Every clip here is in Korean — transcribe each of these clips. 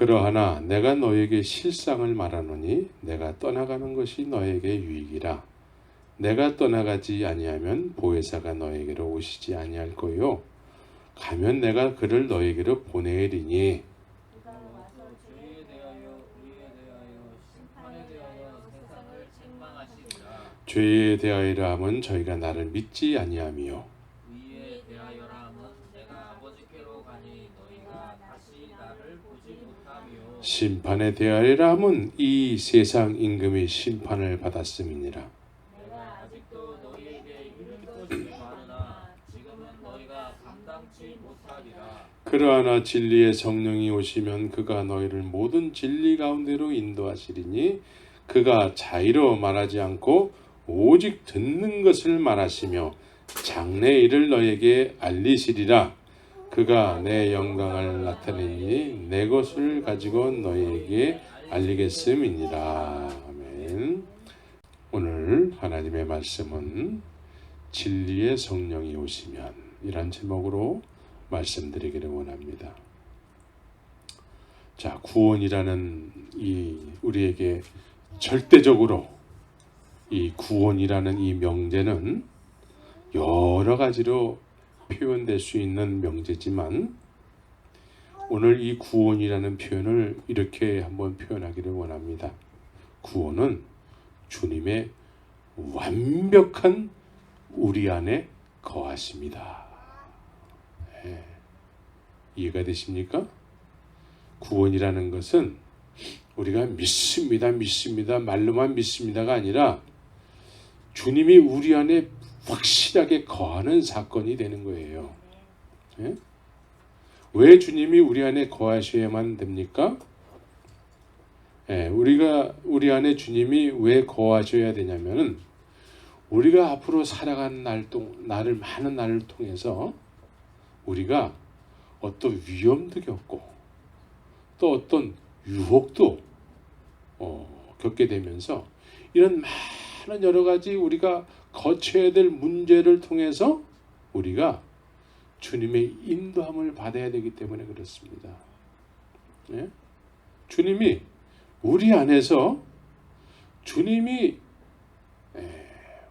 그러하나 내가 너에게 실상을 말하노니 내가 떠나가는 것이 너에게 유익이라. 내가 떠나가지 아니하면 보혜사가 너에게로 오시지 아니할 거요. 가면 내가 그를 너에게로 보내리니 죄에 대하여라 함은 저희가 나를 믿지 아니하며 의에 대하여라 함은 내가 아버지께로 가니 너희가 다시 나를 보지 못하며 심판에 대하여라 함은 이 세상 임금이 심판을 받았음이니라. 내가 아직도 너희에게 이를 것이 많으나 지금은 너희가 감당치 못하리라. 그러하나 진리의 성령이 오시면 그가 너희를 모든 진리 가운데로 인도하시리니 그가 자의로 말하지 않고 오직 듣는 것을 말하시며 장래 일을 너에게 알리시리라. 그가 내 영광을 나타내니 내 것을 가지고 너희에게 알리겠음이니라. 아멘. 오늘 하나님의 말씀은 진리의 성령이 오시면 이란 제목으로 말씀드리기를 원합니다. 자, 구원이라는 이 우리에게 절대적으로 이 구원이라는 이 명제는 여러 가지로 표현될 수 있는 명제지만 오늘 이 구원이라는 표현을 이렇게 한번 표현하기를 원합니다. 구원은 주님의 완벽한 우리 안에 거하십니다. 네. 이해가 되십니까? 구원이라는 것은 우리가 믿습니다 말로만 믿습니다가 아니라 주님이 우리 안에 확실하게 거하는 사건이 되는 거예요. 네? 왜 주님이 우리 안에 거하셔야만 됩니까? 네, 우리 안에 주님이 왜 거하셔야 되냐면은 우리가 앞으로 살아가는 많은 날을 통해서 우리가 어떤 위험도 겪고 또 어떤 유혹도 겪게 되면서 이런 많은 여러 가지 우리가 거쳐야 될 문제를 통해서 우리가 주님의 인도함을 받아야 되기 때문에 그렇습니다. 네? 주님이 우리 안에서 주님이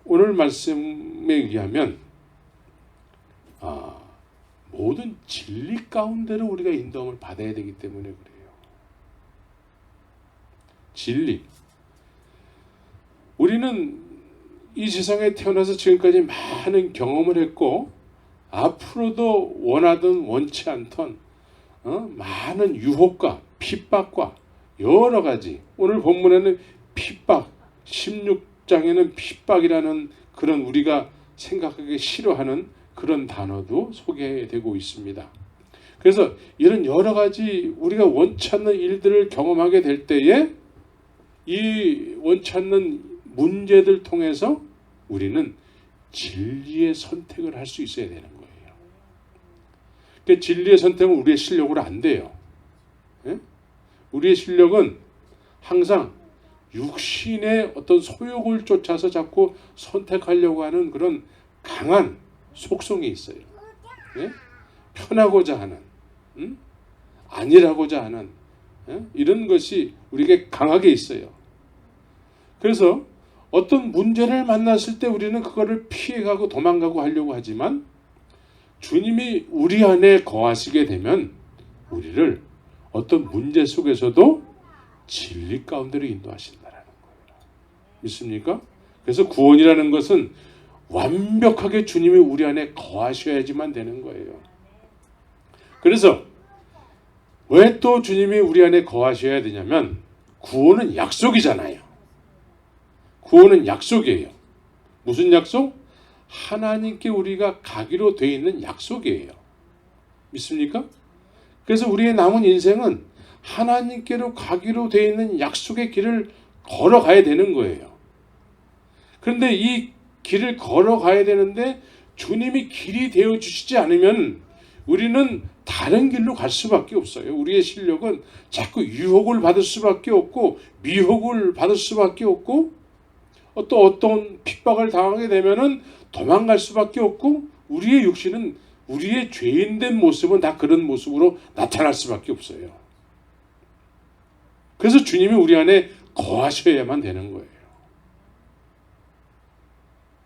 오늘 말씀에 의하면 모든 진리 가운데로 우리가 인도함을 받아야 되기 때문에 그래요. 진리. 우리는 이 세상에 태어나서 지금까지 많은 경험을 했고 앞으로도 원하든 원치 않던 많은 유혹과 핍박과 여러 가지, 오늘 본문에는 핍박, 16장에는 핍박이라는 그런 우리가 생각하기 싫어하는 그런 단어도 소개되고 있습니다. 그래서 이런 여러 가지 우리가 원치 않는 일들을 경험하게 될 때에 이 원치 않는 문제들 통해서 우리는 진리의 선택을 할 수 있어야 되는 거예요. 그러니까 진리의 선택은 우리의 실력으로 안 돼요. 예? 우리의 실력은 항상 육신의 어떤 소욕을 쫓아서 자꾸 선택하려고 하는 그런 강한 속성이 있어요. 예? 편하고자 하는, 아니라고자 하는 이런 것이 우리에게 강하게 있어요. 그래서 어떤 문제를 만났을 때 우리는 그거를 피해가고 도망가고 하려고 하지만 주님이 우리 안에 거하시게 되면 우리를 어떤 문제 속에서도 진리 가운데로 인도하신다는 거예요. 믿습니까? 그래서 구원이라는 것은 완벽하게 주님이 우리 안에 거하셔야지만 되는 거예요. 그래서 왜 또 주님이 우리 안에 거하셔야 되냐면 구원은 약속이잖아요. 구원은 약속이에요. 무슨 약속? 하나님께 우리가 가기로 되어 있는 약속이에요. 믿습니까? 그래서 우리의 남은 인생은 하나님께로 가기로 되어 있는 약속의 길을 걸어가야 되는 거예요. 그런데 이 길을 걸어가야 되는데 주님이 길이 되어주시지 않으면 우리는 다른 길로 갈 수밖에 없어요. 우리의 실력은 자꾸 유혹을 받을 수밖에 없고 미혹을 받을 수밖에 없고 또 어떤 핍박을 당하게 되면은 도망갈 수밖에 없고 우리의 육신은 우리의 죄인된 모습은 다 그런 모습으로 나타날 수밖에 없어요. 그래서 주님이 우리 안에 거하셔야만 되는 거예요.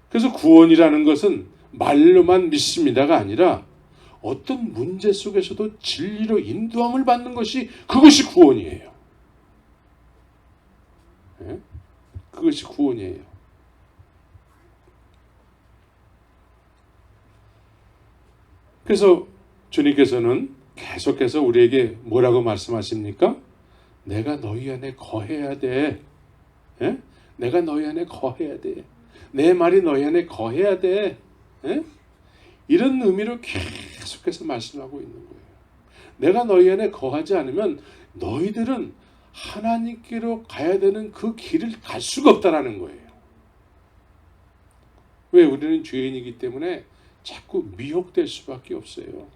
그래서 구원이라는 것은 말로만 믿습니다가 아니라 어떤 문제 속에서도 진리로 인도함을 받는 것이 그것이 구원이에요. 네? 그것이 구원이에요. 그래서 주님께서는 계속해서 우리에게 뭐라고 말씀하십니까? 내가 너희 안에 거해야 돼. 예? 내가 너희 안에 거해야 돼. 내 말이 너희 안에 거해야 돼. 예? 이런 의미로 계속해서 말씀하고 있는 거예요. 내가 너희 안에 거하지 않으면 너희들은 하나님께로 가야 되는 그 길을 갈 수가 없다라는 거예요. 왜? 우리는 죄인이기 때문에 자꾸 미혹될 수밖에 없어요.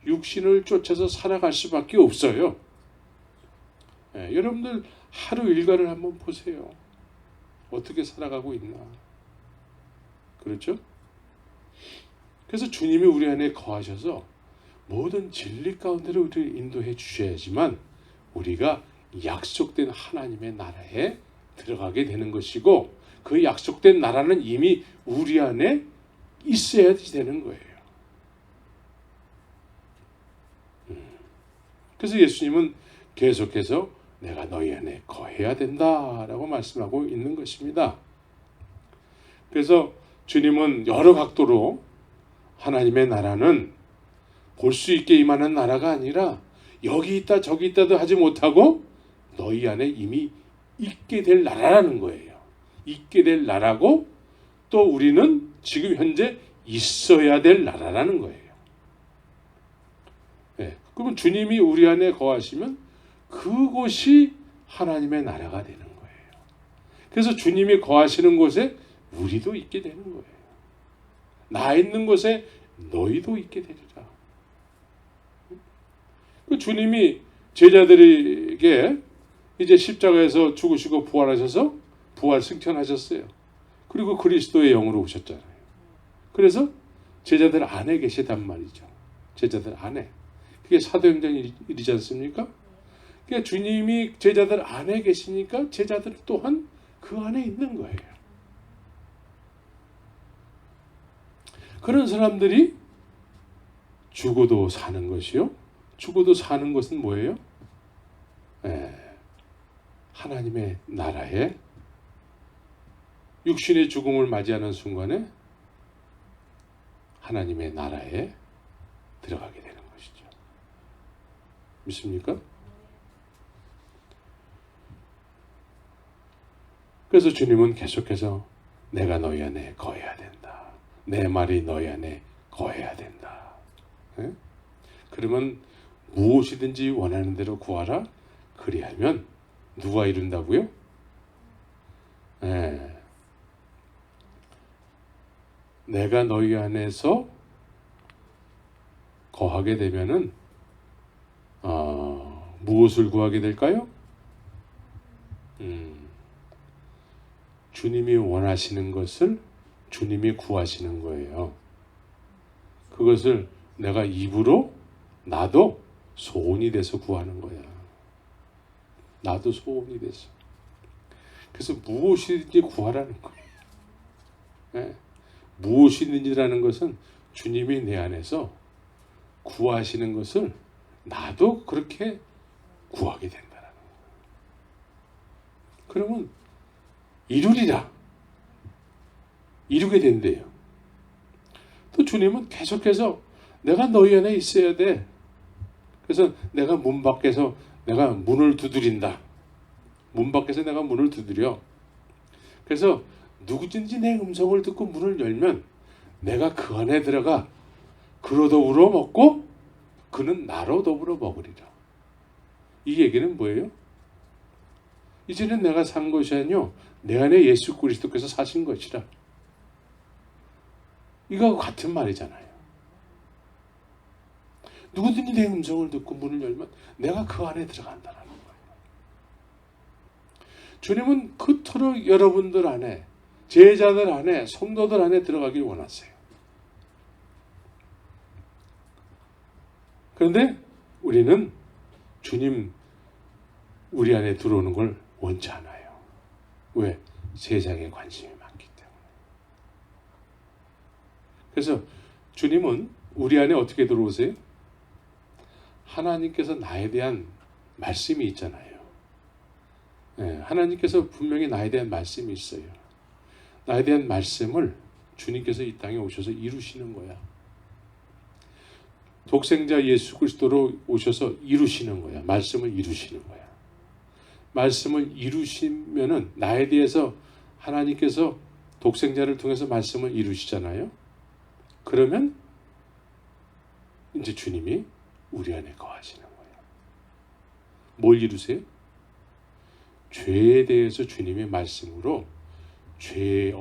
육신을 쫓아서 살아갈 수밖에 없어요. 예, 여러분들 하루 일과를 한번 보세요. 어떻게 살아가고 있나. 그렇죠? 그래서 주님이 우리 안에 거하셔서 모든 진리 가운데로 우리를 인도해 주셔야지만 우리가 약속된 하나님의 나라에 들어가게 되는 것이고, 그 약속된 나라는 이미 우리 안에 있어야 되는 거예요. 그래서 예수님은 계속해서 내가 너희 안에 거해야 된다라고 말씀하고 있는 것입니다. 그래서 주님은 여러 각도로 하나님의 나라는 볼 수 있게 임하는 나라가 아니라 여기 있다 저기 있다도 하지 못하고 너희 안에 이미 있게 될 나라라는 거예요. 있게 될 나라고, 또 우리는 지금 현재 있어야 될 나라라는 거예요. 네. 그러면 주님이 우리 안에 거하시면 그곳이 하나님의 나라가 되는 거예요. 그래서 주님이 거하시는 곳에 우리도 있게 되는 거예요. 나 있는 곳에 너희도 있게 되리라. 그 주님이 제자들에게 이제 십자가에서 죽으시고 부활하셔서 부활 승천하셨어요. 그리고 그리스도의 영으로 오셨잖아요. 그래서 제자들 안에 계시단 말이죠. 제자들 안에. 그게 사도행전 1이지 않습니까? 그러니까 주님이 제자들 안에 계시니까 제자들 또한 그 안에 있는 거예요. 그런 사람들이 죽어도 사는 것이요. 죽어도 사는 것은 뭐예요? 하나님의 나라에, 육신의 죽음을 맞이하는 순간에 하나님의 나라에 들어가게 되는 것이죠. 믿습니까? 그래서 주님은 계속해서 내가 너희 안에 거해야 된다. 내 말이 너희 안에 거해야 된다. 네? 그러면 무엇이든지 원하는 대로 구하라. 그리하면 누가 이룬다고요? 네. 내가 너희 안에서 거하게 되면은 무엇을 구하게 될까요? 주님이 원하시는 것을 주님이 구하시는 거예요. 그것을 내가 입으로 나도 소원이 돼서 구하는 거야. 나도 소원이 돼서. 그래서 무엇이든지 구하라는 거예요. 네. 무엇이든지라는 것은 주님이 내 안에서 구하시는 것을 나도 그렇게 구하게 된다는 거예요. 그러면 이루리라. 이루게 된대요. 또 주님은 계속해서 내가 너희 안에 있어야 돼. 그래서 내가 문 밖에서 내가 문을 두드린다. 문 밖에서 내가 문을 두드려. 그래서 누구든지 내 음성을 듣고 문을 열면 내가 그 안에 들어가 그로 더불어 먹고 그는 나로 더불어 먹으리라. 이 얘기는 뭐예요? 이제는 내가 산 것이 아니요 내 안에 예수 그리스도께서 사신 것이라. 이거하고 같은 말이잖아요. 누구든지 내 음성을 듣고 문을 열면 내가 그 안에 들어간다는 거예요. 주님은 그토록 여러분들 안에, 제자들 안에, 성도들 안에 들어가길 원하세요. 그런데 우리는 주님 우리 안에 들어오는 걸 원치 않아요. 왜? 세상에 관심이 많기 때문에. 그래서 주님은 우리 안에 어떻게 들어오세요? 하나님께서 나에 대한 말씀이 있잖아요. 하나님께서 분명히 나에 대한 말씀이 있어요. 나에 대한 말씀을 주님께서 이 땅에 오셔서 이루시는 거야. 독생자 예수 그리스도로 오셔서 이루시는 거야. 말씀을 이루시는 거야. 말씀을 이루시면은 나에 대해서 하나님께서 독생자를 통해서 말씀을 이루시잖아요. 그러면 이제 주님이 우리 안에 거하시는 거예요. 뭘 이루세요? 죄에 대해서 주님의 말씀으로 죄에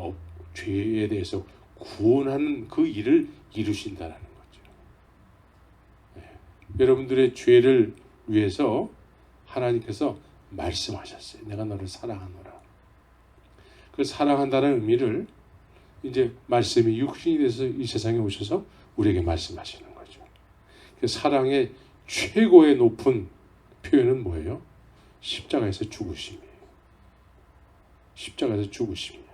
대해서 구원하는 그 일을 이루신다라는 거죠. 여러분들의 죄를 위해서 하나님께서 말씀하셨어요. 내가 너를 사랑하노라. 그 사랑한다는 의미를 이제 말씀이 육신이 돼서 이 세상에 오셔서 우리에게 말씀하시는 거죠. 그 사랑의 최고의 높은 표현은 뭐예요? 십자가에서 죽으심이에요. 십자가에서 죽으심이에요.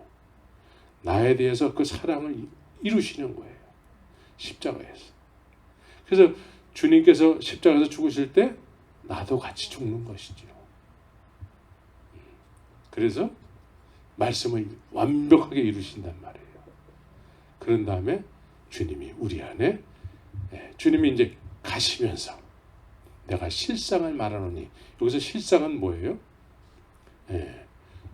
나에 대해서 그 사랑을 이루시는 거예요. 십자가에서. 그래서 주님께서 십자가에서 죽으실 때 나도 같이 죽는 것이죠. 그래서 말씀을 완벽하게 이루신단 말이에요. 그런 다음에 주님이 우리 안에 주님이 이제 가시면서 내가 실상을 말하노니, 여기서 실상은 뭐예요?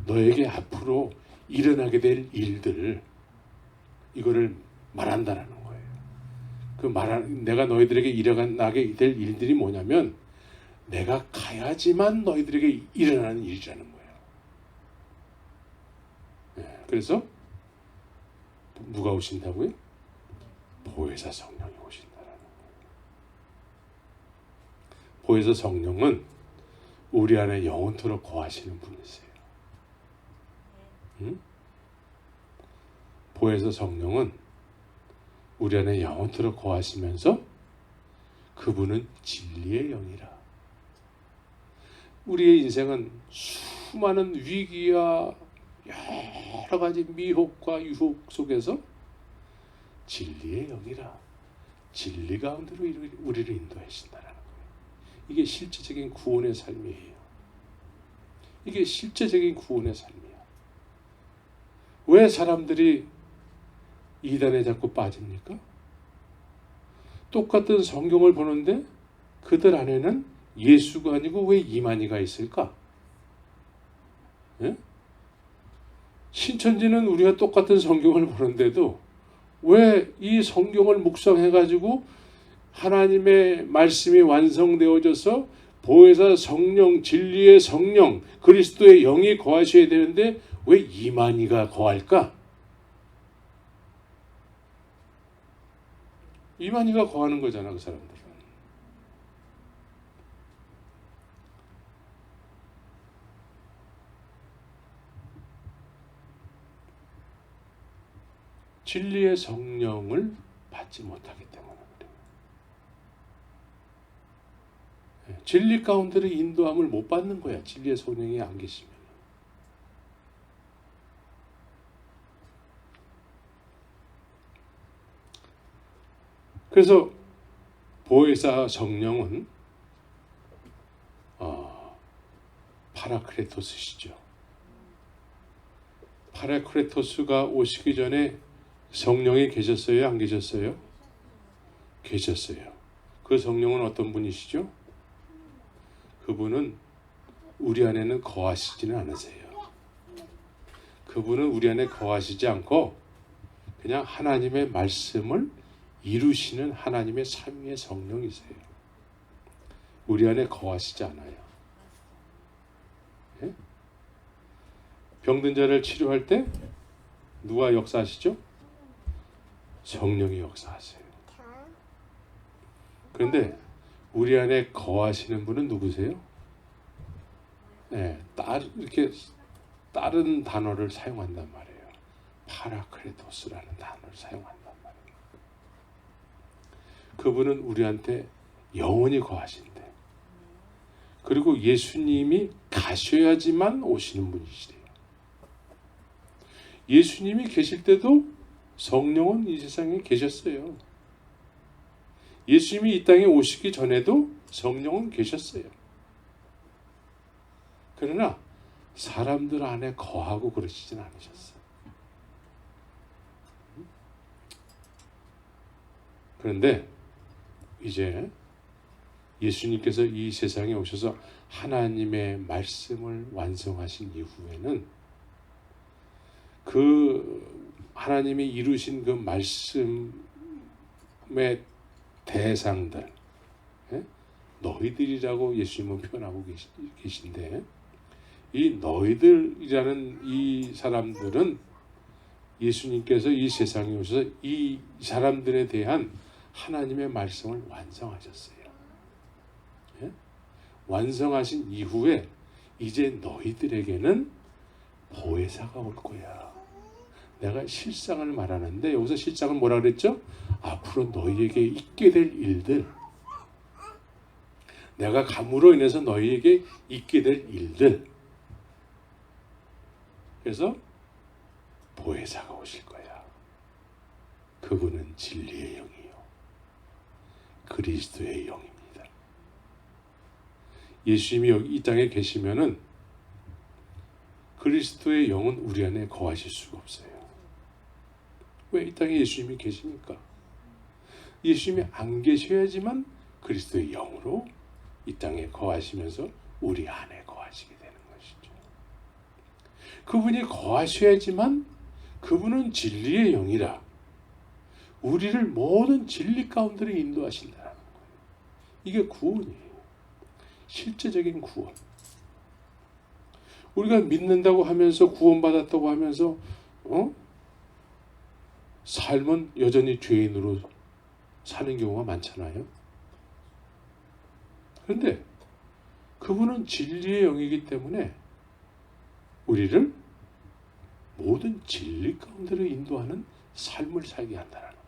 너에게 앞으로 일어나게 될 일들, 이거를 말한다라는 거예요. 내가 너희들에게 일어나게 될 일들이 뭐냐면 내가 가야지만 너희들에게 일어나는 일이라는 거예요. 그래서 누가 오신다고요? 보혜사 성령이 오신다라는 거예요. 보혜사 성령은 우리 안에 영원토록 거하시는 분이세요. 응? 보혜사 성령은 우리 안에 영원토록 거하시면서 그분은 진리의 영이라. 우리의 인생은 수많은 위기와 여러 가지 미혹과 유혹 속에서 진리의 영이라, 진리 가운데로 우리를 인도하신다는 거예요. 이게 실제적인 구원의 삶이에요. 이게 실제적인 구원의 삶이야. 왜 사람들이 이단에 자꾸 빠집니까? 똑같은 성경을 보는데 그들 안에는 예수가 아니고 왜 이만희가 있을까? 예? 신천지는 우리가 똑같은 성경을 보는데도 왜 이 성경을 묵상해가지고 하나님의 말씀이 완성되어져서 보혜사 성령, 진리의 성령, 그리스도의 영이 거하셔야 되는데 왜 이만희가 거할까? 이만희가 거하는 거잖아, 그 사람들은. 진리의 성령을 받지 못하기 때문에 그래요. 진리 가운데로 인도함을 못 받는 거야. 진리의 성령이 안 계시면. 그래서 보혜사 성령은 파라크레토스시죠. 파라크레토스가 오시기 전에 성령이 계셨어요? 안 계셨어요? 계셨어요. 그 성령은 어떤 분이시죠? 그분은 우리 안에는 거하시지는 않으세요. 그분은 우리 안에 거하시지 않고 그냥 하나님의 말씀을 이루시는 하나님의 삼위의 성령이세요. 우리 안에 거하시지 않아요. 예? 병든 자를 치료할 때 누가 역사하시죠? 성령이 역사하세요. 그런데 우리 안에 거하시는 분은 누구세요? 이렇게 다른 단어를 사용한단 말이에요. 파라크레토스라는 단어를 사용한단 말이에요. 그분은 우리한테 영원히 거하신대. 그리고 예수님이 가셔야지만 오시는 분이시래요. 예수님이 계실 때도 성령은 이 세상에 계셨어요. 예수님이 이 땅에 오시기 전에도 성령은 계셨어요. 그러나 사람들 안에 거하고 그러시진 않으셨어요. 그런데 이제 예수님께서 이 세상에 오셔서 하나님의 말씀을 완성하신 이후에는 그 하나님이 이루신 그 말씀의 대상들, 너희들이라고 예수님은 표현하고 계신데, 이 너희들이라는 이 사람들은 예수님께서 이 세상에 오셔서 이 사람들에 대한 하나님의 말씀을 완성하셨어요. 완성하신 이후에 이제 너희들에게는 보혜사가 올 거야. 내가 실상을 말하는데, 여기서 실상은 뭐라 그랬죠? 앞으로 너희에게 있게 될 일들, 내가 감으로 인해서 너희에게 있게 될 일들, 그래서 보혜사가 오실 거야. 그분은 진리의 영이요, 그리스도의 영입니다. 예수님이 여기 이 땅에 계시면은 그리스도의 영은 우리 안에 거하실 수가 없어요. 왜? 이 땅에 예수님이 계시니까. 예수님이 안 계셔야지만 그리스도의 영으로 이 땅에 거하시면서 우리 안에 거하시게 되는 것이죠. 그분이 거하셔야지만, 그분은 진리의 영이라 우리를 모든 진리 가운데로 인도하신다는 거예요. 이게 구원이에요. 실제적인 구원. 우리가 믿는다고 하면서, 구원받았다고 하면서 삶은 여전히 죄인으로 사는 경우가 많잖아요. 그런데 그분은 진리의 영이기 때문에 우리를 모든 진리 가운데로 인도하는 삶을 살게 한다는 거예요.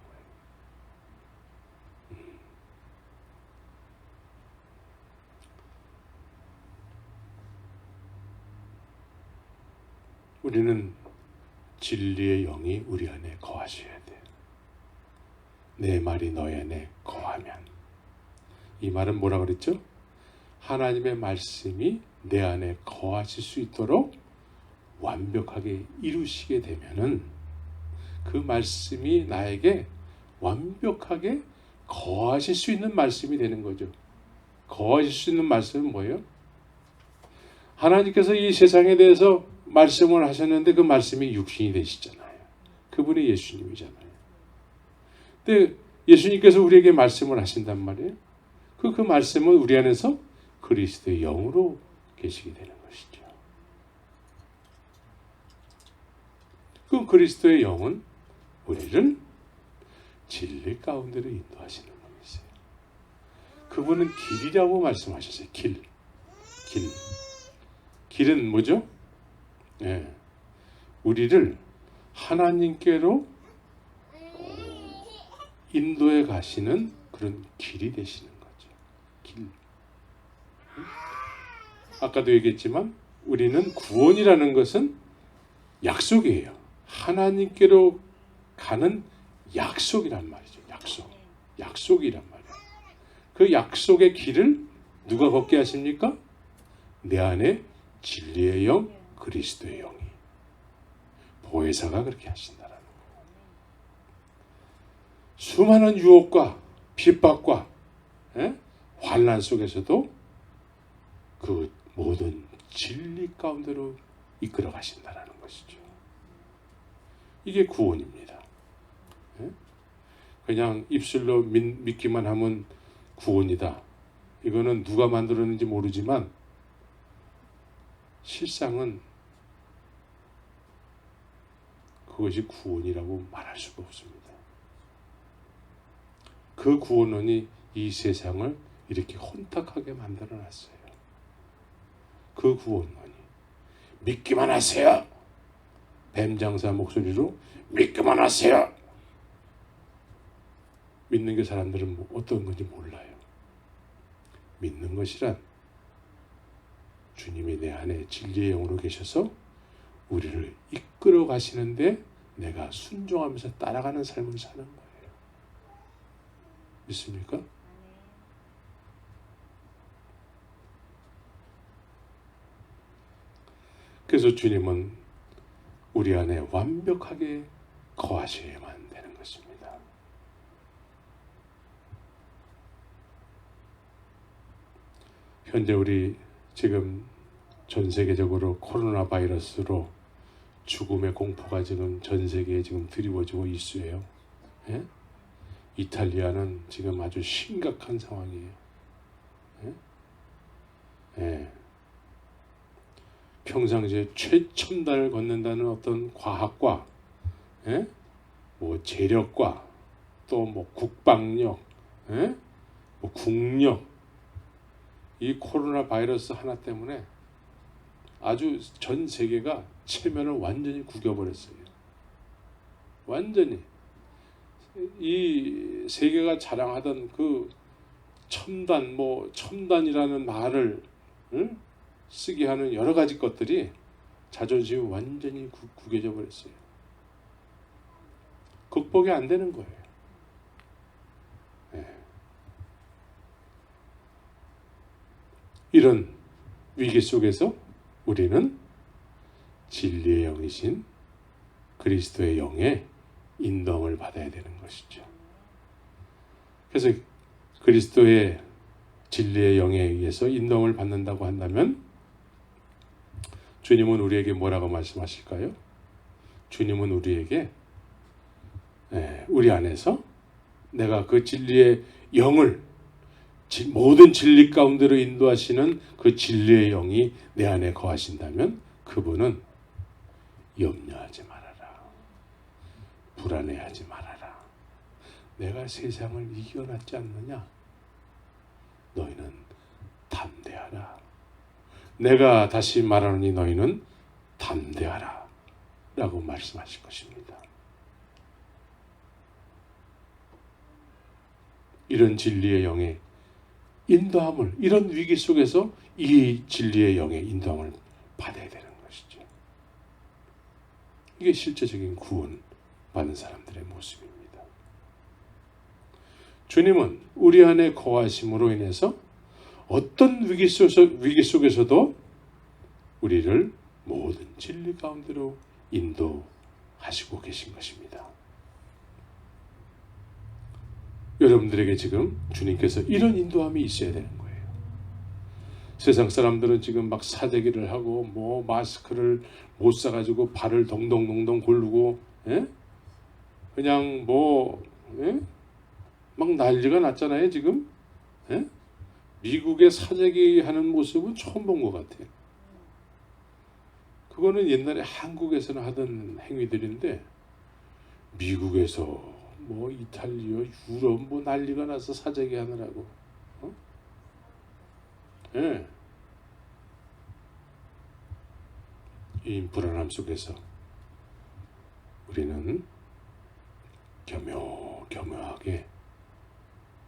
우리는 진리의 영이 우리 안에 거하셔야 돼요. 내 말이 너희 안에 거하면. 이 말은 뭐라 그랬죠? 하나님의 말씀이 내 안에 거하실 수 있도록 완벽하게 이루시게 되면은 그 말씀이 나에게 완벽하게 거하실 수 있는 말씀이 되는 거죠. 거하실 수 있는 말씀은 뭐예요? 하나님께서 이 세상에 대해서 말씀을 하셨는데 그 말씀이 육신이 되시잖아요. 그분이 예수님이잖아요. 근데 예수님께서 우리에게 말씀을 하신단 말이에요. 그 말씀은 우리 안에서 그리스도의 영으로 계시게 되는 것이죠. 그 그리스도의 영은 우리를 진리 가운데로 인도하시는 분이세요. 그분은 길이라고 말씀하셨어요. 길. 길은 뭐죠? 우리를 하나님께로 인도해 가시는 그런 길이 되시는 거죠. 길. 아까도 얘기했지만 우리는 구원이라는 것은 약속이에요. 하나님께로 가는 약속이란 말이죠. 약속이란 말이에요. 그 약속의 길을 누가 걷게 하십니까? 내 안에 진리의 영, 그리스도의 영이, 보혜사가 그렇게 하신다라는 거예요. 수많은 유혹과 핍박과 환난 속에서도 그 모든 진리 가운데로 이끌어 가신다라는 것이죠. 이게 구원입니다. 그냥 입술로 믿기만 하면 구원이다. 이거는 누가 만들었는지 모르지만 실상은 그것이 구원이라고 말할 수가 없습니다. 그 구원원이 이 세상을 이렇게 혼탁하게 만들어 놨어요. 그 구원원이 믿기만 하세요. 뱀장사 목소리로 믿기만 하세요. 믿는 게 사람들은 어떤 건지 몰라요. 믿는 것이란 주님이 내 안에 진리의 영으로 계셔서 우리를 이끌어 가시는데 내가 순종하면서 따라가는 삶을 사는 거예요. 믿습니까? 그래서 주님은 우리 안에 완벽하게 거하셔야만 되는 것입니다. 현재 우리 지금 전 세계적으로 코로나 바이러스로 죽음의 공포가 지금 전 세계에 지금 드리워지고 있어요. 예? 이탈리아는 지금 아주 심각한 상황이에요. 예? 예. 평상시에 최첨단을 걷는다는 어떤 과학과, 예? 뭐 재력과, 또 뭐 국방력, 예? 뭐 국력, 이 코로나 바이러스 하나 때문에 아주 전 세계가 체면을 완전히 구겨버렸어요. 완전히 이 세계가 자랑하던 그 첨단, 뭐 첨단이라는 말을 쓰게 하는 여러 가지 것들이 자존심이 완전히 구겨져 버렸어요. 극복이 안 되는 거예요. 네. 이런 위기 속에서 우리는 진리의 영이신 그리스도의 영의 인도함을 받아야 되는 것이죠. 그래서 그리스도의 진리의 영에 의해서 인도함을 받는다고 한다면 주님은 우리에게 뭐라고 말씀하실까요? 주님은 우리에게 우리 안에서 내가 그 진리의 영을 모든 진리 가운데로 인도하시는 그 진리의 영이 내 안에 거하신다면 그분은 염려하지 말아라. 불안해하지 말아라. 내가 세상을 이겨놨지 않느냐? 너희는 담대하라. 내가 다시 말하노니 너희는 담대하라. 라고 말씀하실 것입니다. 이런 진리의 영의 인도함을, 이런 위기 속에서 이 진리의 영의 인도함을 받아야 되는 것이죠. 이게 실제적인 구원 받는 사람들의 모습입니다. 주님은 우리 안에 거하심으로 인해서 어떤 위기 속에서도 우리를 모든 진리 가운데로 인도하시고 계신 것입니다. 여러분들에게 지금 주님께서 이런 인도함이 있어야 되는 거예요. 세상 사람들은 지금 막 사재기를 하고 뭐 마스크를 못 사가지고 발을 동동동동 고르고, 예? 그냥 뭐, 예? 막 난리가 났잖아요 지금. 예? 미국의 사재기 하는 모습은 처음 본 것 같아요. 그거는 옛날에 한국에서는 하던 행위들인데 미국에서 뭐 이탈리아, 유럽 뭐 난리가 나서 사재기 하느라고. 예. 이 불안함 속에서 우리는 겸허하게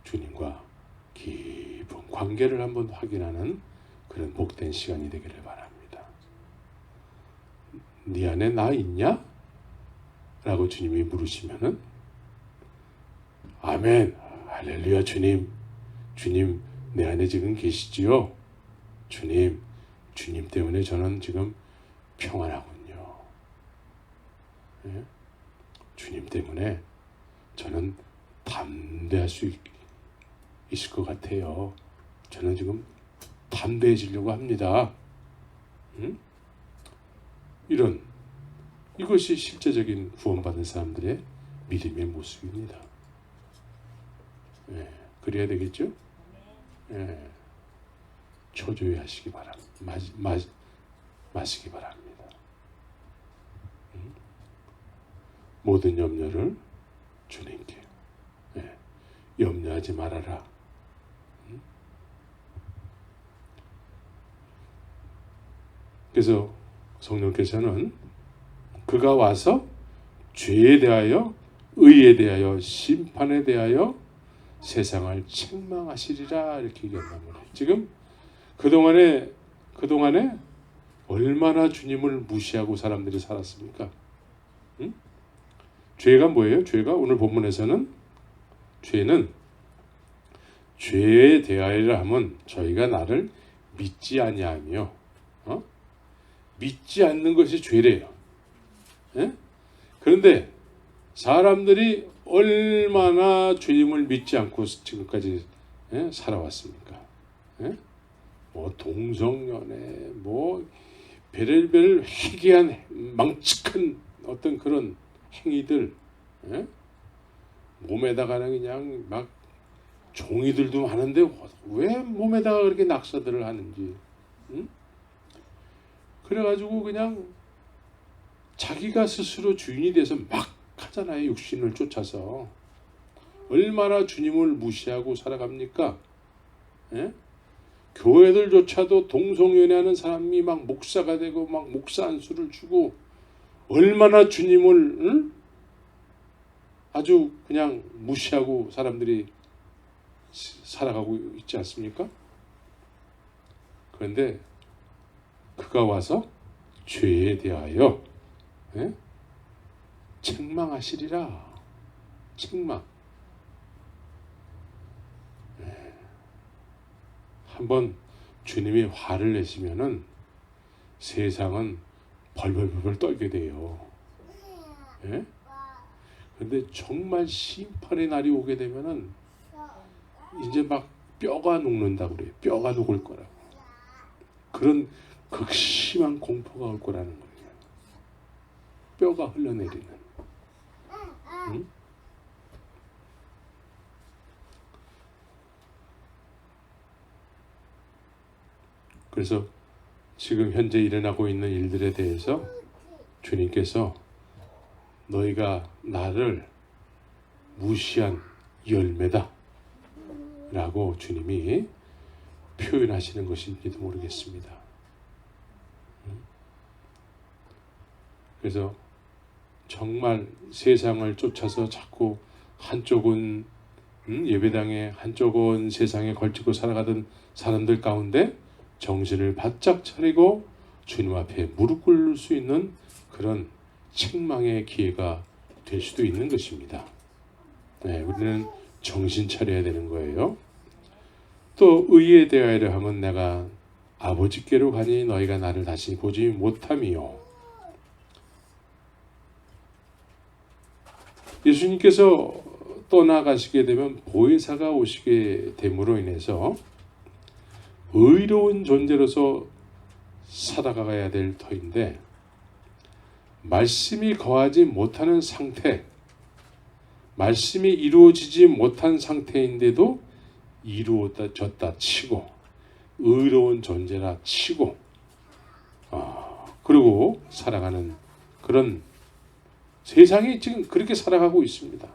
주님과 깊은 관계를 한번 확인하는 그런 복된 시간이 되기를 바랍니다. 네 안에 나 있냐? 라고 주님이 물으시면은 아멘, 할렐루야. 주님 내 안에 지금 계시지요? 주님 때문에 저는 지금 평안하군요. 예? 주님 때문에 저는 담대할 수 있을 것 같아요. 저는 지금 담대해지려고 합니다. 응? 이것이 실제적인 구원받은 사람들의 믿음의 모습입니다. 예, 그래야 되겠죠? 예, 초조해 하시기 바랍니다. 마시기 바랍니다. 모든 염려를 주님께, 염려하지 말아라. 그래서 성령께서는 그가 와서 죄에 대하여, 의에 대하여, 심판에 대하여 세상을 책망하시리라 이렇게 얘기한단 말이에요. 지금 그동안에 그동안에 얼마나 주님을 무시하고 사람들이 살았습니까? 응? 죄가 뭐예요? 죄가 오늘 본문에서는 죄는 죄에 대하여라 하면 저희가 나를 믿지 아니하며 믿지 않는 것이 죄래요. 예? 그런데 사람들이 얼마나 주님을 믿지 않고 지금까지 살아왔습니까? 예? 뭐 동성연애, 뭐 별의별 희귀한 망측한 어떤 그런 행위들, 예? 몸에다가는 그냥 막 종이들도 많은데 왜 몸에다가 그렇게 낙서들을 하는지, 응? 그래가지고 그냥 자기가 스스로 주인이 돼서 막 하잖아요. 육신을 쫓아서. 얼마나 주님을 무시하고 살아갑니까? 예? 교회들조차도 동성연애하는 사람이 막 목사가 되고 막 목사 안수를 주고 얼마나 주님을 응? 아주 그냥 무시하고 사람들이 살아가고 있지 않습니까? 그런데 그가 와서 죄에 대하여 책망하시리라. 책망. 한번 주님이 화를 내시면은 세상은 벌벌벌 떨게 돼요. 예? 근데 정말 심판의 날이 오게 되면은 이제 막 뼈가 녹는다고 그래요. 뼈가 녹을 거라고. 그런 극심한 공포가 올 거라는 거예요. 뼈가 흘러내리는. 응? 그래서 지금 현재 일어나고 있는 일들에 대해서 주님께서 너희가 나를 무시한 열매다 라고 주님이 표현하시는 것인지도 모르겠습니다. 그래서 정말 세상을 쫓아서 자꾸 한쪽은 예배당에 한쪽은 세상에 걸치고 살아가던 사람들 가운데 정신을 바짝 차리고 주님 앞에 무릎 꿇을 수 있는 그런 책망의 기회가 될 수도 있는 것입니다. 네, 우리는 정신 차려야 되는 거예요. 또 의에 대하여 하면 내가 아버지께로 가니 너희가 나를 다시 보지 못함이요. 예수님께서 떠나가시게 되면 보혜사가 오시게 됨으로 인해서 의로운 존재로서 살아가야 될 터인데 말씀이 거하지 못하는 상태, 말씀이 이루어지지 못한 상태인데도 이루어졌다 치고 의로운 존재라 치고 그리고 살아가는 그런 세상이 지금 그렇게 살아가고 있습니다.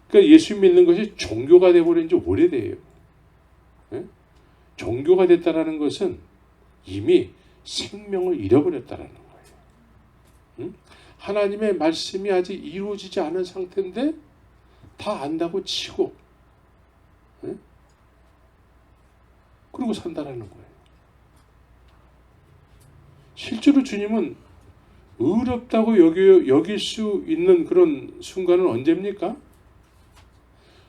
그러니까 예수 믿는 것이 종교가 되어버린 지 오래돼요. 예? 종교가 됐다라는 것은 이미 생명을 잃어버렸다라는 거예요. 응? 하나님의 말씀이 아직 이루어지지 않은 상태인데 다 안다고 치고 그러고 산다라는 거예요. 실제로 주님은 의롭다고 여길 수 있는 그런 순간은 언제입니까?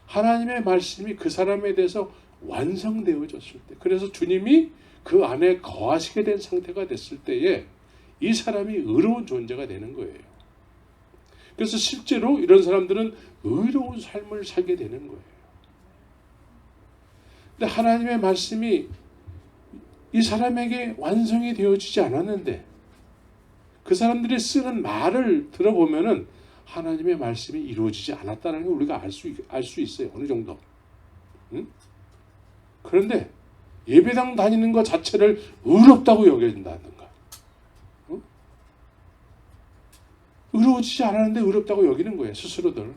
하나님의 말씀이 그 사람에 대해서 완성되어졌을 때, 그래서 주님이 그 안에 거하시게 된 상태가 됐을 때에 이 사람이 의로운 존재가 되는 거예요. 그래서 실제로 이런 사람들은 의로운 삶을 살게 되는 거예요. 근데 하나님의 말씀이 이 사람에게 완성이 되어지지 않았는데 그 사람들이 쓰는 말을 들어보면은 하나님의 말씀이 이루어지지 않았다는 걸 우리가 알 수 있어요. 어느 정도. 응? 그런데 예배당 다니는 것 자체를 의롭다고 여겨진다든가, 응? 의로워지지 않았는데 의롭다고 여기는 거예요. 스스로들.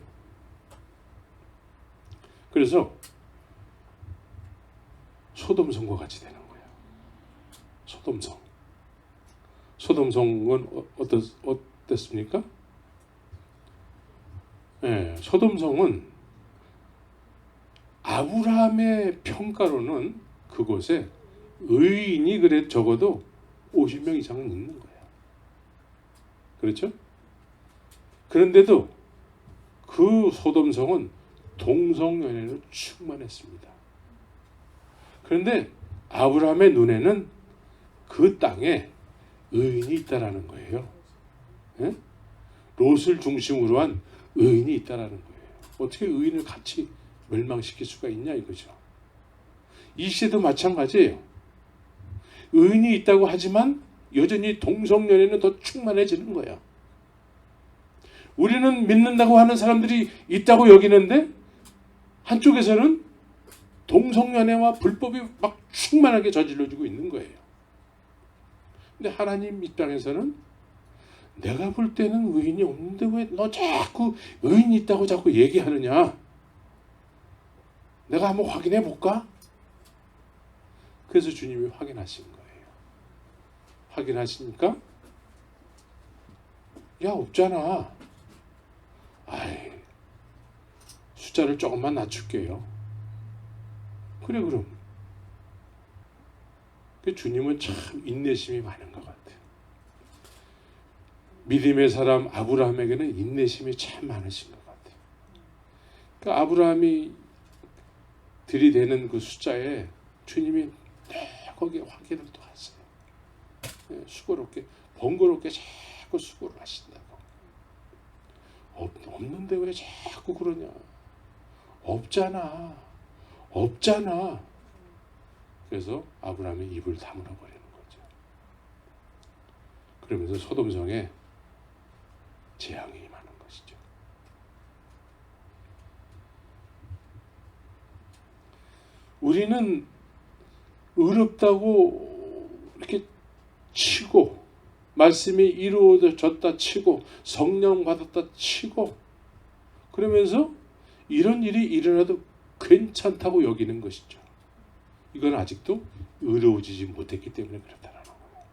그래서 소돔성과 같이 되는 거예요. 소돔성은 어땠습니까? 네, 소돔성은 아브라함의 평가로는 그곳에 의인이 그래 적어도 50명 이상은 있는 거예요. 그렇죠? 그런데도 그 소돔성은 동성연애로 충만했습니다. 그런데 아브라함의 눈에는 그 땅에 의인이 있다라는 거예요. 예? 롯을 중심으로 한 의인이 있다라는 거예요. 어떻게 의인을 같이 멸망시킬 수가 있냐 이거죠. 이 시대도 마찬가지예요. 의인이 있다고 하지만 여전히 동성연애는 더 충만해지는 거예요. 우리는 믿는다고 하는 사람들이 있다고 여기는데 한쪽에서는 동성연애와 불법이 막 충만하게 저질러지고 있는 거예요. 근데 하나님 입장에서는 내가 볼 때는 의인이 없는데 왜 너 자꾸 의인이 있다고 자꾸 얘기하느냐? 내가 한번 확인해 볼까? 그래서 주님이 확인하신 거예요. 확인하시니까 야 없잖아. 아이 숫자를 조금만 낮출게요. 그래 그럼. 주님은 참 인내심이 많은 것 같아요. 믿음의 사람 아브라함에게는 인내심이 참 많으신 것 같아요. 그러니까 아브라함이 들이대는 그 숫자에 주님이 거기에 확인을 또 하세요. 수고롭게 번거롭게 자꾸 수고를 하신다고. 없는데 왜 자꾸 그러냐? 없잖아. 그래서 아브라함이 입을 다물어 버리는 거죠. 그러면서 소돔성에 재앙이 임하는 것이죠. 우리는 의롭다고 이렇게 치고 말씀이 이루어졌다 치고 성령 받았다 치고 그러면서 이런 일이 일어나도 괜찮다고 여기는 것이죠. 이건 아직도 의로워지지 못했기 때문에 그렇다는 거예요.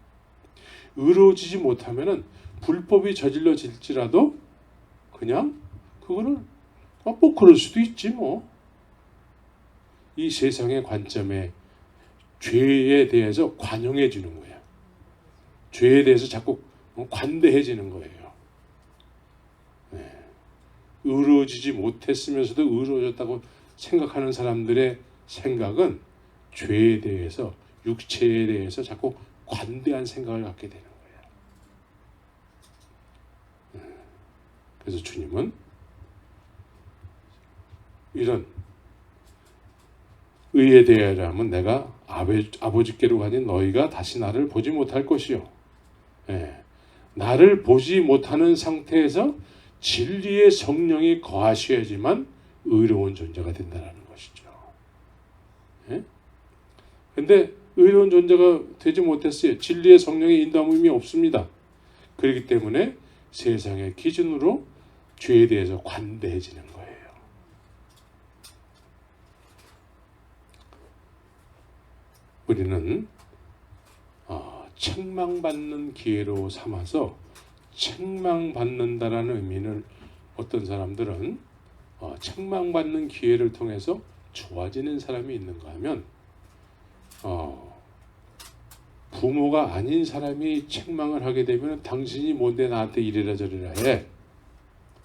의로워지지 못하면은 불법이 저질러질지라도 그냥 그거는 뭐 그럴 수도 있지 뭐. 이 세상의 관점에 죄에 대해서 관용해 주는 거예요. 죄에 대해서 자꾸 관대해지는 거예요. 네. 의로워지지 못했으면서도 의로워졌다고 생각하는 사람들의 생각은 죄에 대해서 육체에 대해서 자꾸 관대한 생각을 갖게 되는 거예요. 네. 그래서 주님은 이런 의에 대하여라면 내가 아버지께로 가니 너희가 다시 나를 보지 못할 것이요. 예, 나를 보지 못하는 상태에서 진리의 성령이 거하셔야지만 의로운 존재가 된다는 것이죠. 그런데 예? 의로운 존재가 되지 못했어요. 진리의 성령의 인도함이 없습니다. 그렇기 때문에 세상의 기준으로 죄에 대해서 관대해지는 거예요. 우리는 책망받는 기회로 삼아서 책망받는다라는 의미를 어떤 사람들은 책망받는 기회를 통해서 좋아지는 사람이 있는가 하면 부모가 아닌 사람이 책망을 하게 되면 당신이 뭔데 나한테 이래라 저래라 해.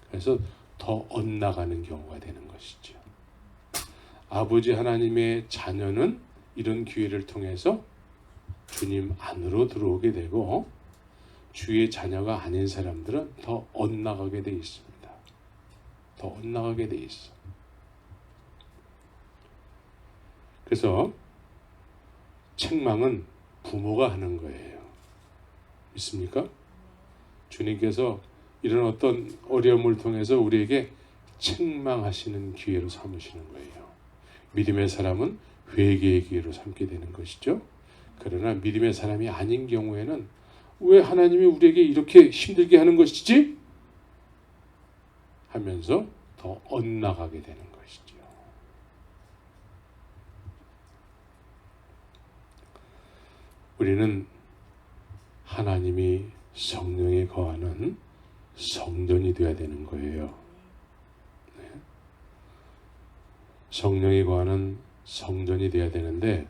그래서 더 엇나가는 경우가 되는 것이죠. 아버지 하나님의 자녀는 이런 기회를 통해서 주님 안으로 들어오게 되고 주의 자녀가 아닌 사람들은 더 엇나가게 돼 있습니다. 더 엇나가게 돼 있어. 그래서 책망은 부모가 하는 거예요. 믿습니까? 주님께서 이런 어떤 어려움을 통해서 우리에게 책망하시는 기회로 삼으시는 거예요. 믿음의 사람은 회개의 기회로 삼게 되는 것이죠. 그러나 믿음의 사람이 아닌 경우에는 왜 하나님이 우리에게 이렇게 힘들게 하는 것이지? 하면서 더 엇나가게 되는 것이죠. 우리는 하나님이 성령에 거하는 성전이 되어야 되는 거예요. 네. 성령에 거하는 성전이 되어야 되는데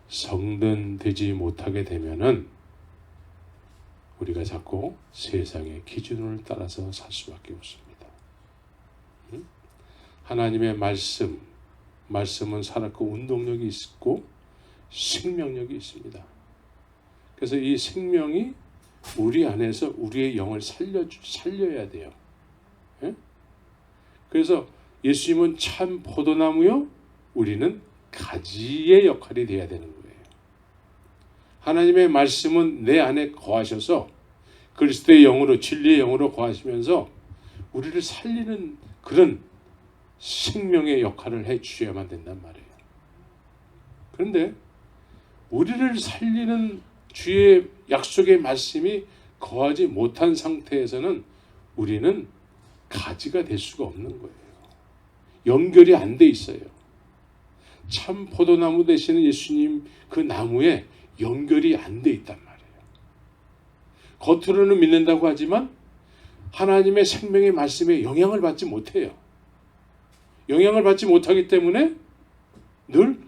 성전되지 못하게 되면은 우리가 자꾸 세상의 기준을 따라서 살 수밖에 없습니다. 하나님의 말씀은 살았고 운동력이 있고 생명력이 있습니다. 그래서 이 생명이 우리 안에서 우리의 영을 살려야 돼요. 그래서 예수님은 참 포도나무요, 우리는 가지의 역할이 돼야 되는 거예요. 하나님의 말씀은 내 안에 거하셔서 그리스도의 영으로, 진리의 영으로 거하시면서 우리를 살리는 그런 생명의 역할을 해 주셔야만 된단 말이에요. 그런데 우리를 살리는 주의 약속의 말씀이 거하지 못한 상태에서는 우리는 가지가 될 수가 없는 거예요. 연결이 안 돼 있어요. 참 포도나무 되시는 예수님 그 나무에 연결이 안 돼 있단 말이에요. 겉으로는 믿는다고 하지만 하나님의 생명의 말씀에 영향을 받지 못해요. 영향을 받지 못하기 때문에 늘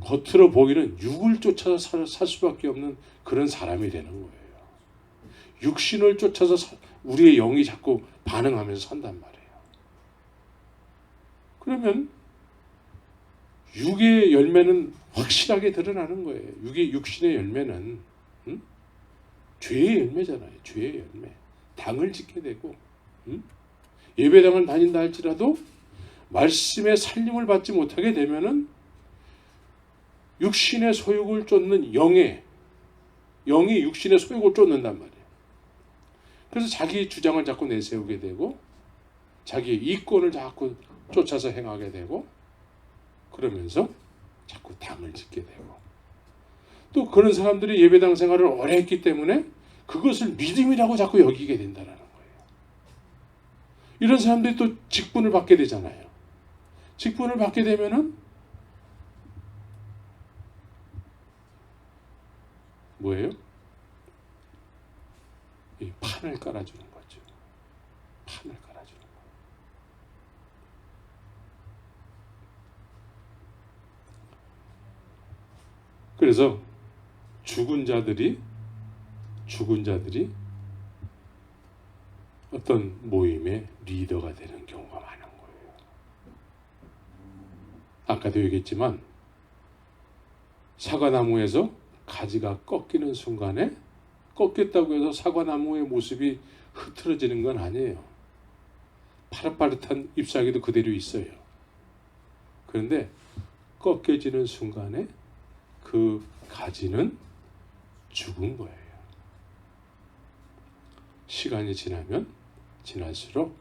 겉으로 보기는 육을 쫓아서 살 수밖에 없는 그런 사람이 되는 거예요. 육신을 쫓아서 우리의 영이 자꾸 반응하면서 산단 말이에요. 그러면 육의 열매는 확실하게 드러나는 거예요. 육신의 열매는 죄의 열매잖아요. 죄의 열매. 당을 짓게 되고 예배당을 다닌다 할지라도 말씀의 살림을 받지 못하게 되면은 육신의 소욕을 쫓는 영이 육신의 소욕을 쫓는단 말이에요. 그래서 자기 주장을 자꾸 내세우게 되고 자기의 이권을 자꾸 쫓아서 행하게 되고 그러면서 자꾸 당을 짓게 되고 또 그런 사람들이 예배당 생활을 오래 했기 때문에 그것을 믿음이라고 자꾸 여기게 된다는 거예요. 이런 사람들이 또 직분을 받게 되잖아요. 직분을 받게 되면은 뭐예요? 이 판을 깔아주는 거죠. 판을 깔아주는 거예요. 그래서 죽은 자들이 어떤 모임의 리더가 되는 경우가 많은 거예요. 아까도 얘기했지만 사과나무에서 가지가 꺾이는 순간에 꺾였다고 해서 사과나무의 모습이 흐트러지는 건 아니에요. 파릇파릇한 잎사귀도 그대로 있어요. 그런데 꺾여지는 순간에 그 가지는 죽은 거예요. 시간이 지나면 지날수록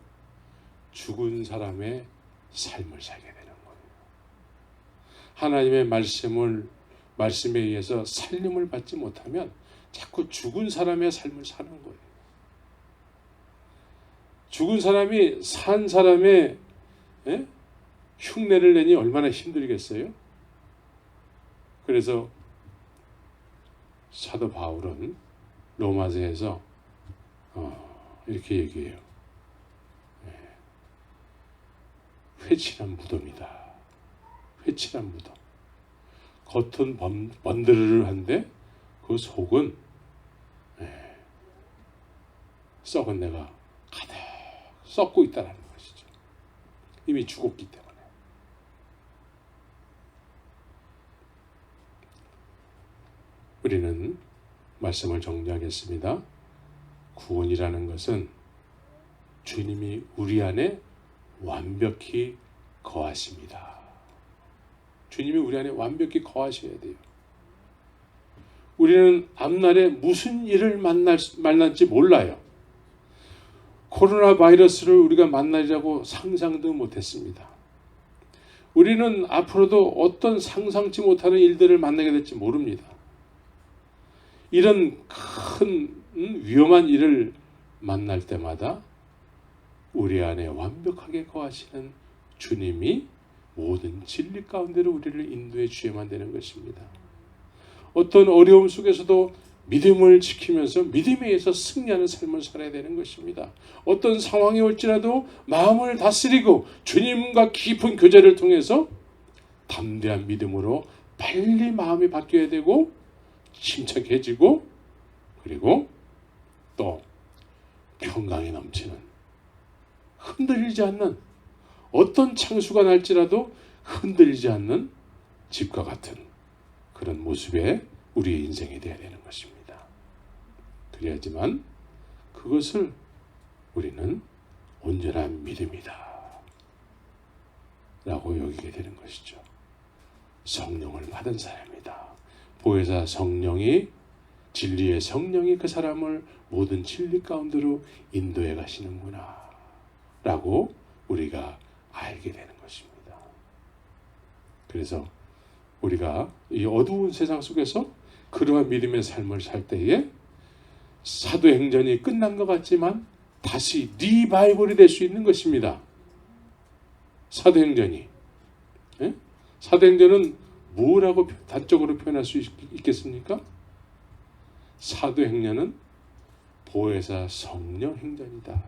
죽은 사람의 삶을 살게 되는 거예요. 하나님의 말씀에 의해서 살림을 받지 못하면 자꾸 죽은 사람의 삶을 사는 거예요. 죽은 사람이 산 사람의 흉내를 내니 얼마나 힘들겠어요? 그래서 사도 바울은 로마서에서 이렇게 얘기해요. 회칠한 무덤이다. 회칠한 무덤. 겉은 번드르르한데 그 속은 썩은 내가 가득 썩고 있다는 것이죠. 이미 죽었기 때문에. 우리는 말씀을 정리하겠습니다. 구원이라는 것은 주님이 우리 안에 완벽히 거하십니다. 주님이 우리 안에 완벽히 거하셔야 돼요. 우리는 앞날에 무슨 일을 만날지 몰라요. 코로나 바이러스를 우리가 만나리라고 상상도 못했습니다. 우리는 앞으로도 어떤 상상치 못하는 일들을 만나게 될지 모릅니다. 이런 큰 위험한 일을 만날 때마다 우리 안에 완벽하게 거하시는 주님이 모든 진리 가운데로 우리를 인도해 주셔야만 되는 것입니다. 어떤 어려움 속에서도 믿음을 지키면서 믿음에 의해서 승리하는 삶을 살아야 되는 것입니다. 어떤 상황이 올지라도 마음을 다스리고 주님과 깊은 교제를 통해서 담대한 믿음으로 빨리 마음이 바뀌어야 되고 침착해지고 그리고 또 평강이 넘치는 흔들리지 않는 어떤 창수가 날지라도 흔들리지 않는 집과 같은 그런 모습의 우리의 인생이 되어야 되는 것입니다. 그래야지만 그것을 우리는 온전한 믿음이다 라고 여기게 되는 것이죠. 성령을 받은 사람이다. 보혜사 성령이 진리의 성령이 그 사람을 모든 진리 가운데로 인도해 가시는구나 라고 우리가 알게 되는 것입니다. 그래서 우리가 이 어두운 세상 속에서 그러한 믿음의 삶을 살 때에 사도행전이 끝난 것 같지만 다시 리바이벌이 될 수 있는 것입니다. 사도행전이. 예? 사도행전은 뭐라고 단적으로 표현할 수 있겠습니까? 사도행전은 보혜사 성령 행전이다.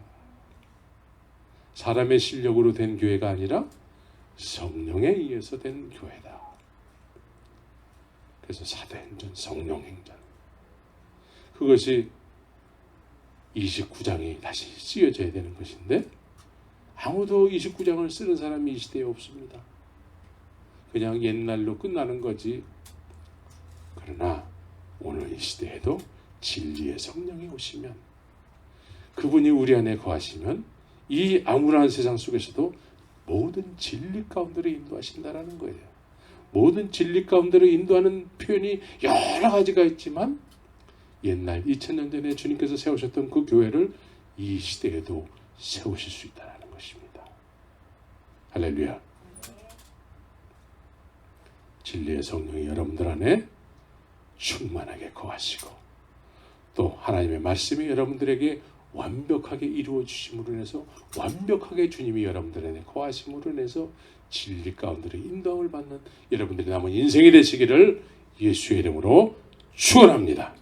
사람의 실력으로 된 교회가 아니라 성령에 의해서 된 교회다. 그래서 사도행전, 성령행전. 그것이 29장이 다시 쓰여져야 되는 것인데 아무도 29장을 쓰는 사람이 이 시대에 없습니다. 그냥 옛날로 끝나는 거지. 그러나 오늘 이 시대에도 진리의 성령이 오시면 그분이 우리 안에 거하시면 이 암울한 세상 속에서도 모든 진리 가운데로 인도하신다라는 거예요. 모든 진리 가운데로 인도하는 표현이 여러 가지가 있지만 옛날 2000년 전에 주님께서 세우셨던 그 교회를 이 시대에도 세우실 수 있다는 것입니다. 할렐루야. 진리의 성령이 여러분들 안에 충만하게 거하시고 또 하나님의 말씀이 여러분들에게 완벽하게 이루어 주심으로 인해서 완벽하게 주님이 여러분들 안에 거하심으로 인해서 진리 가운데로 인도함을 받는 여러분들의 남은 인생이 되시기를 예수의 이름으로 축원합니다.